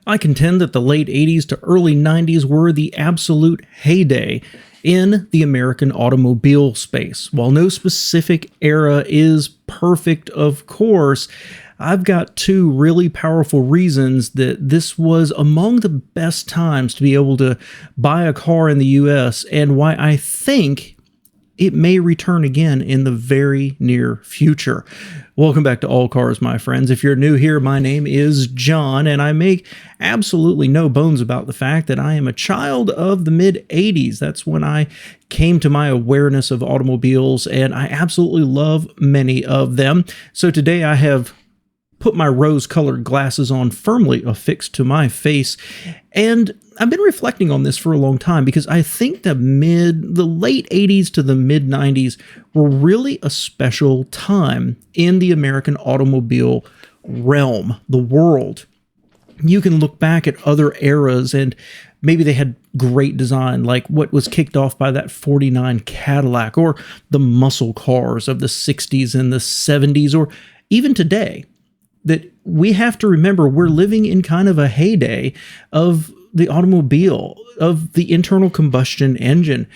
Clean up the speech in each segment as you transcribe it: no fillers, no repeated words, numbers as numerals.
I contend that the late 80s to early 90s were the absolute heyday in the American automobile space. While no specific era is perfect, of course, I've got two really powerful reasons that this was among the best times to be able to buy a car in the US, and why I think it may return again in the very near future. Welcome back to All Cars, my friends. If you're new here, my name is John, and I make absolutely no bones about the fact that I am a child of the mid-'80s. That's when I came to my awareness of automobiles, and I absolutely love many of them. So today I have put my rose-colored glasses on firmly affixed to my face, and I've been reflecting on this for a long time because I think the late 80s to the mid-90s were really a special time in the American automobile realm, the world. You can look back at other eras and maybe they had great design, like what was kicked off by that 49 Cadillac, or the muscle cars of the 60s and the 70s, or even today. That we have to remember we're living in kind of a heyday of the automobile, of the internal combustion engine.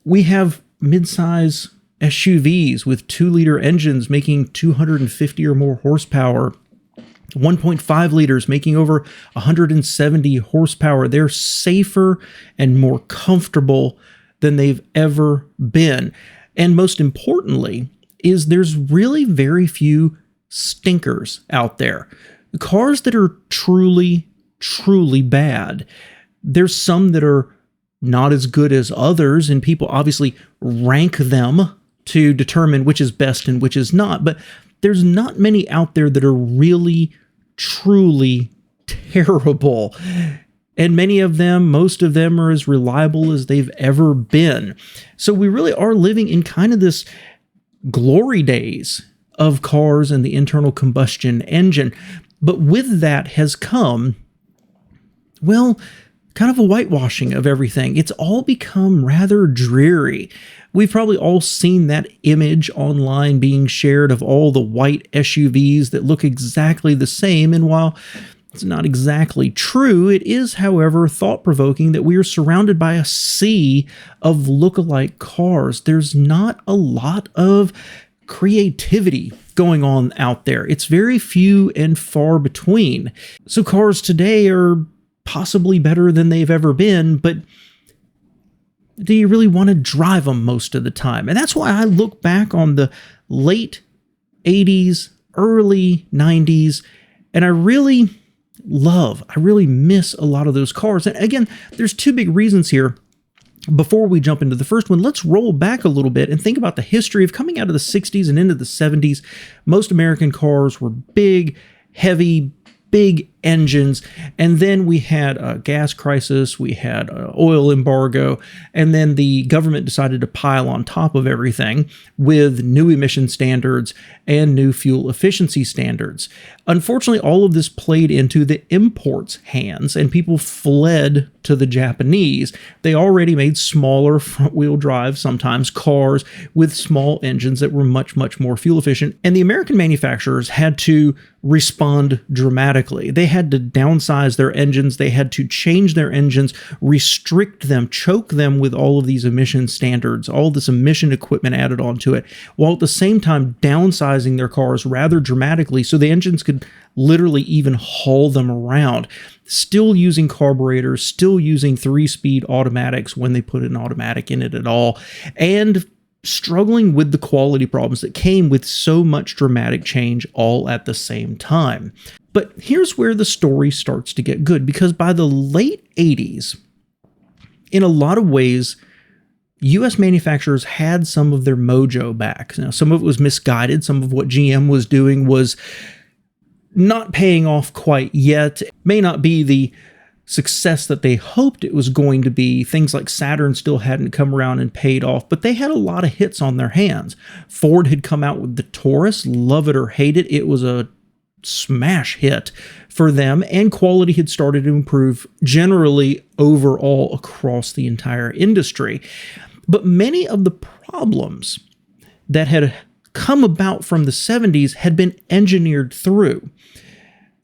We have mid-size SUVs with 2-liter engines making 250 or more horsepower, 1.5 liters making over 170 horsepower. They're safer and more comfortable than they've ever been. And most importantly, is there's really very few stinkers out there. Cars that are truly bad. There's some that are not as good as others, and people obviously rank them to determine which is best and which is not, but there's not many out there that are really, truly terrible. And many of them, most of them, are as reliable as they've ever been. So we really are living in kind of this glory days of cars and the internal combustion engine. But with that has come, well, kind of a whitewashing of everything. It's all become rather dreary. We've probably all seen that image online being shared of all the white SUVs that look exactly the same. And while it's not exactly true, it is, however, thought-provoking that we are surrounded by a sea of look-alike cars. There's not a lot of creativity going on out there. It's very few and far between. So cars today are possibly better than they've ever been, but do you really want to drive them most of the time? And that's why I look back on the late 80s, early 90s, and I really miss a lot of those cars. And again, there's two big reasons here. Before we jump into the first one, let's roll back a little bit and think about the history of coming out of the 60s and into the 70s. Most American cars were big, heavy, big engines, and then we had a gas crisis, we had an oil embargo, and then the government decided to pile on top of everything with new emission standards and new fuel efficiency standards. Unfortunately, all of this played into the imports' hands, and people fled to the Japanese. They already made smaller front-wheel drive, sometimes cars with small engines that were much more fuel efficient, and the American manufacturers had to respond dramatically. They had to downsize their engines, they had to change their engines, restrict them, choke them with all of these emission standards, all this emission equipment added onto it, while at the same time downsizing their cars rather dramatically so the engines could literally even haul them around. Still using carburetors, still using 3-speed automatics when they put an automatic in it at all, and struggling with the quality problems that came with so much dramatic change all at the same time. But here's where the story starts to get good, because by the late 80s, in a lot of ways, U.S. manufacturers had some of their mojo back. Now, some of it was misguided. Some of what GM was doing was not paying off quite yet. It may not be the success that they hoped it was going to be. Things like Saturn still hadn't come around and paid off, but they had a lot of hits on their hands. Ford had come out with the Taurus, love it or hate it. It was a smash hit for them, and quality had started to improve generally overall across the entire industry. But many of the problems that had come about from the 70s had been engineered through.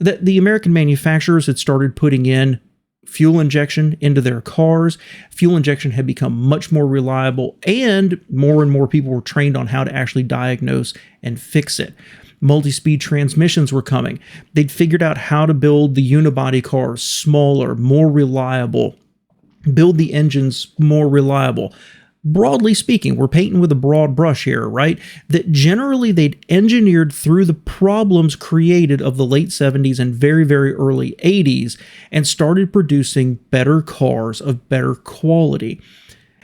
that the American manufacturers had started putting in fuel injection into their cars. Fuel injection had become much more reliable, and more people were trained on how to actually diagnose and fix it. Multi-speed transmissions were coming. They'd figured out how to build the unibody cars smaller, more reliable, build the engines more reliable. Broadly speaking, we're painting with a broad brush here, right? That generally they'd engineered through the problems created of the late 70s and very, very early 80s and started producing better cars of better quality.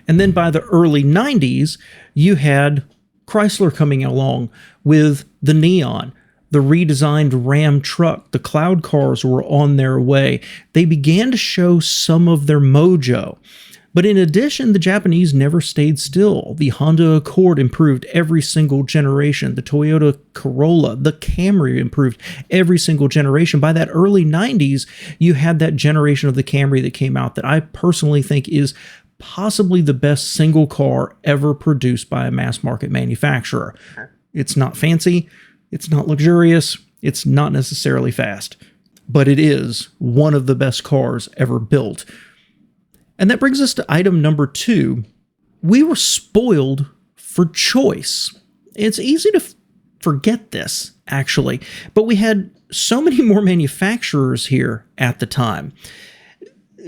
And then by the early 90s, you had Chrysler coming along with the Neon, the redesigned Ram truck. The Cloud cars were on their way. They began to show some of their mojo. But in addition, the Japanese never stayed still. The Honda Accord improved every single generation. The Toyota Corolla, the Camry improved every single generation. By that early 90s, you had that generation of the Camry that came out that I personally think is possibly the best single car ever produced by a mass market manufacturer. It's not fancy, it's not luxurious, it's not necessarily fast, but it is one of the best cars ever built. And that brings us to item number 2. We were spoiled for choice. It's easy to forget this, actually, but we had so many more manufacturers here at the time.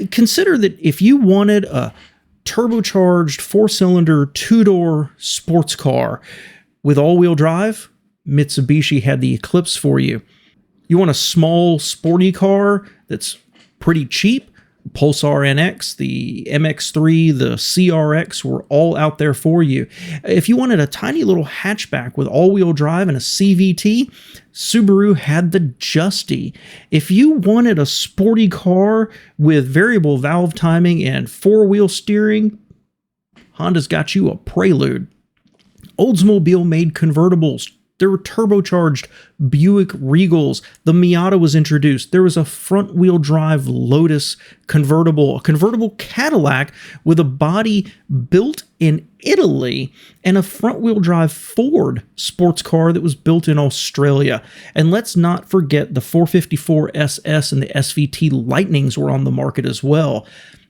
Consider that if you wanted a turbocharged 4-cylinder 2-door sports car with all-wheel drive, Mitsubishi had the Eclipse for you. You want a small sporty car that's pretty cheap, Pulsar NX, the MX3, the CRX were all out there for you. If you wanted a tiny little hatchback with all-wheel drive and a CVT, Subaru had the Justy. If you wanted a sporty car with variable valve timing and 4-wheel steering, Honda's got you a Prelude. Oldsmobile made convertibles. There were turbocharged Buick Regals. The Miata was introduced. There was a front-wheel drive Lotus convertible, a convertible Cadillac with a body built in Italy, and a front-wheel drive Ford sports car that was built in Australia. And let's not forget the 454 SS and the SVT Lightnings were on the market as well.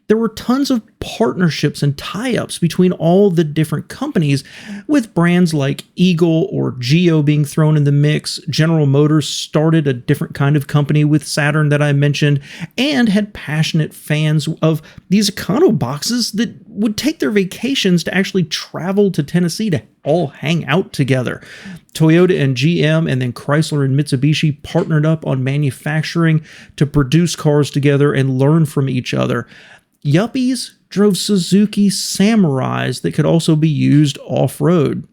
There were tons of partnerships and tie-ups between all the different companies, with brands like Eagle or Geo being thrown in the mix. General Motors started a different kind of company with Saturn that I mentioned, and had passionate fans of these econo boxes that would take their vacations to actually travel to Tennessee to all hang out together. Toyota and GM and then Chrysler and Mitsubishi partnered up on manufacturing to produce cars together and learn from each other. Yuppies drove Suzuki Samurais that could also be used off-road.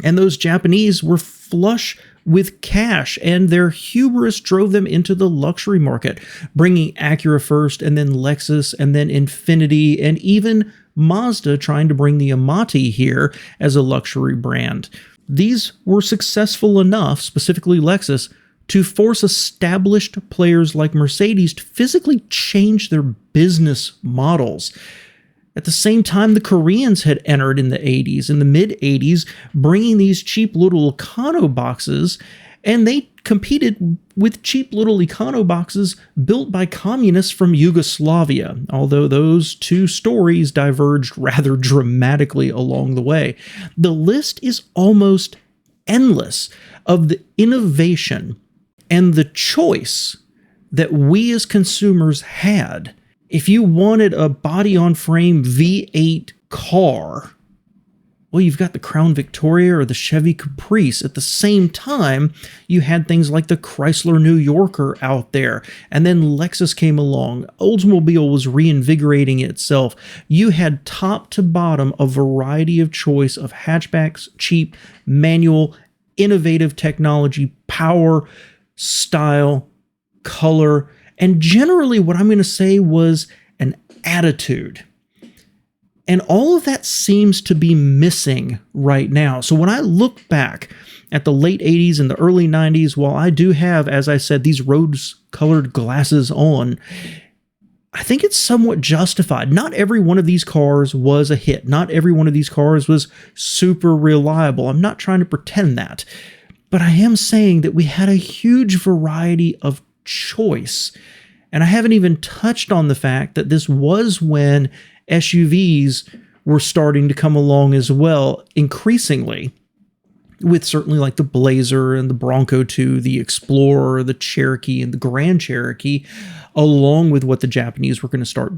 And those Japanese were flush with cash, and their hubris drove them into the luxury market, bringing Acura first, and then Lexus, and then Infiniti, and even Mazda trying to bring the Amati here as a luxury brand. These were successful enough, specifically Lexus, to force established players like Mercedes to physically change their business models. At the same time, the Koreans had entered in the 80s, in the mid-80s, bringing these cheap little econo boxes, and they competed with cheap little econo boxes built by communists from Yugoslavia, although those two stories diverged rather dramatically along the way. The list is almost endless of the innovation and the choice that we as consumers had. If you wanted a body-on-frame V8 car, well, you've got the Crown Victoria or the Chevy Caprice. At the same time, you had things like the Chrysler New Yorker out there, and then Lexus came along. Oldsmobile was reinvigorating itself. You had top to bottom a variety of choice of hatchbacks, cheap, manual, innovative technology, power, style, color, and generally what I'm going to say was an attitude. And all of that seems to be missing right now. So when I look back at the late 80s and the early 90s, while I do have, as I said, these rose-colored glasses on, I think it's somewhat justified. Not every one of these cars was a hit. Not every one of these cars was super reliable. I'm not trying to pretend that. But I am saying that we had a huge variety of choice. And I haven't even touched on the fact that this was when SUVs were starting to come along as well, increasingly, with certainly like the Blazer and the Bronco 2, the Explorer, the Cherokee, and the Grand Cherokee, along with what the Japanese were going to start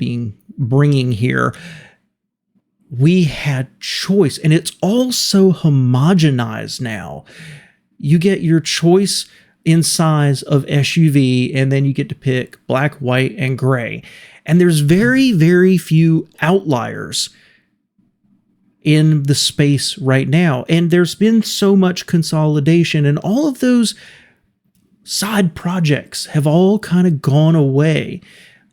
bringing here. We had choice, and it's all so homogenized now. You get your choice in size of SUV, and then you get to pick black, white, and gray. And there's very, very few outliers in the space right now. And there's been so much consolidation, and all of those side projects have all kind of gone away,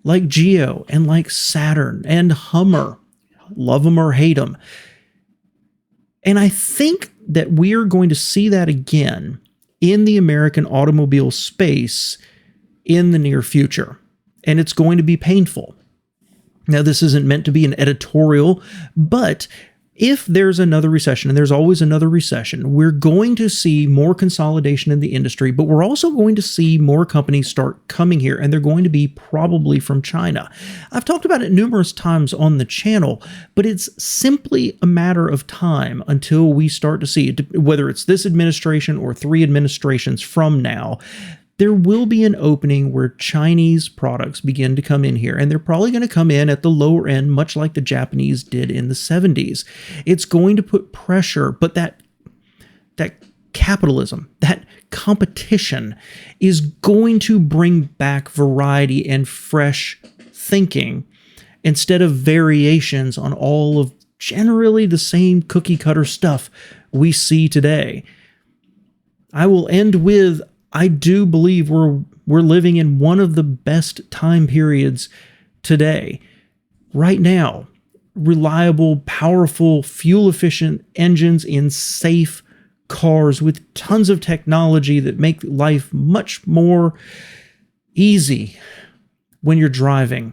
like Geo and like Saturn and Hummer. Love them or hate them. And I think that we're going to see that again in the American automobile space in the near future. And it's going to be painful. Now, this isn't meant to be an editorial, but if there's another recession, and there's always another recession, we're going to see more consolidation in the industry, but we're also going to see more companies start coming here, and they're going to be probably from China. I've talked about it numerous times on the channel, but it's simply a matter of time until we start to see it, whether it's this administration or 3 administrations from now. There will be an opening where Chinese products begin to come in here, and they're probably going to come in at the lower end, much like the Japanese did in the 70s. It's going to put pressure, but that capitalism, that competition is going to bring back variety and fresh thinking instead of variations on all of generally the same cookie cutter stuff we see today. I will end with, I do believe we're living in one of the best time periods today. Right now, reliable, powerful, fuel-efficient engines in safe cars with tons of technology that make life much more easy when you're driving.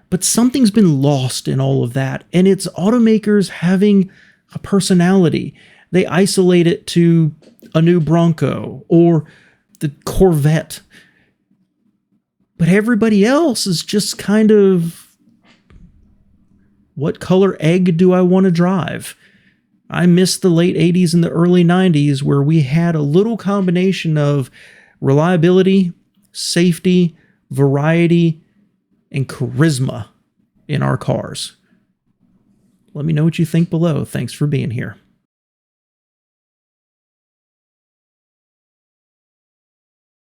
But something's been lost in all of that, and it's automakers having a personality. They isolate it to a new Bronco or the Corvette. But everybody else is just kind of, what color egg do I want to drive? I miss the late 80s and the early 90s where we had a little combination of reliability, safety, variety, and charisma in our cars. Let me know what you think below. Thanks for being here.